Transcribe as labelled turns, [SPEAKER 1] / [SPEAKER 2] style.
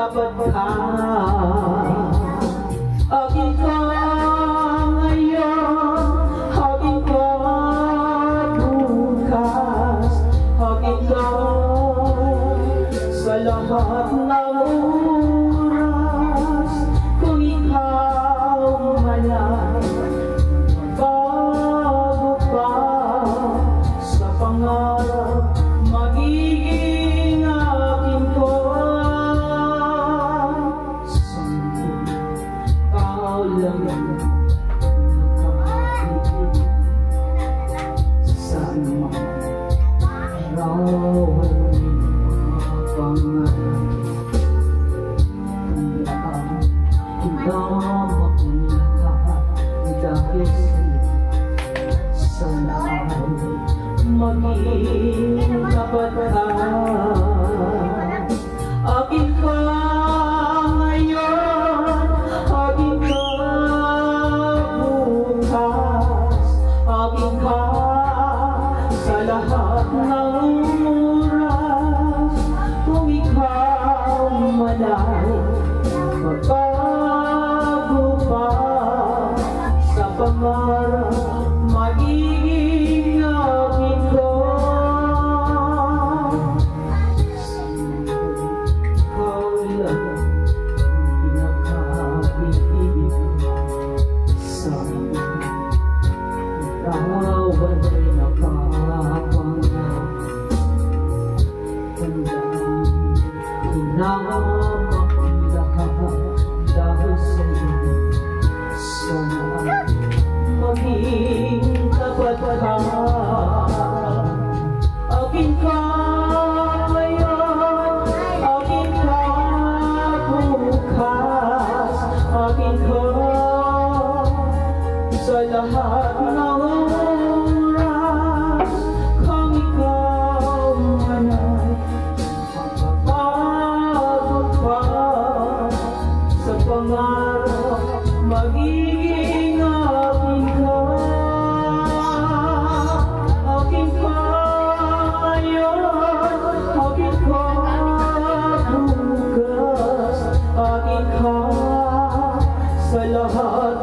[SPEAKER 1] dapat ka. Akin ka ngayon, akin ka bukas, akin ka sa lahat ng oras. Kung ikaw malay, bago pa sa pangarap, magiging akin ko. Lang nakakaitig sa mga arawan ng mga pangarap. Handa akong lahat dahil sana maging tapat ka. Akin ka ngayon, akin ka sa lahat ng oras. Kung ikaw malay, magbago pa sa pangarap, magiging akin ko. Ikaw lang pinaka-ibig sa akin. Ikawan ay nakapangarap, handang hinamak ang lahat dahil sa'yo. Sana maging tapat ka. Akin ka ngayon, akin ka bukas, akin ka sa lahat ng oras. Kung ikaw manay, magbabago pa sa pangarap, magiging akin ka. Akin ka ngayon, akin ka bukas, akin ka sa lahat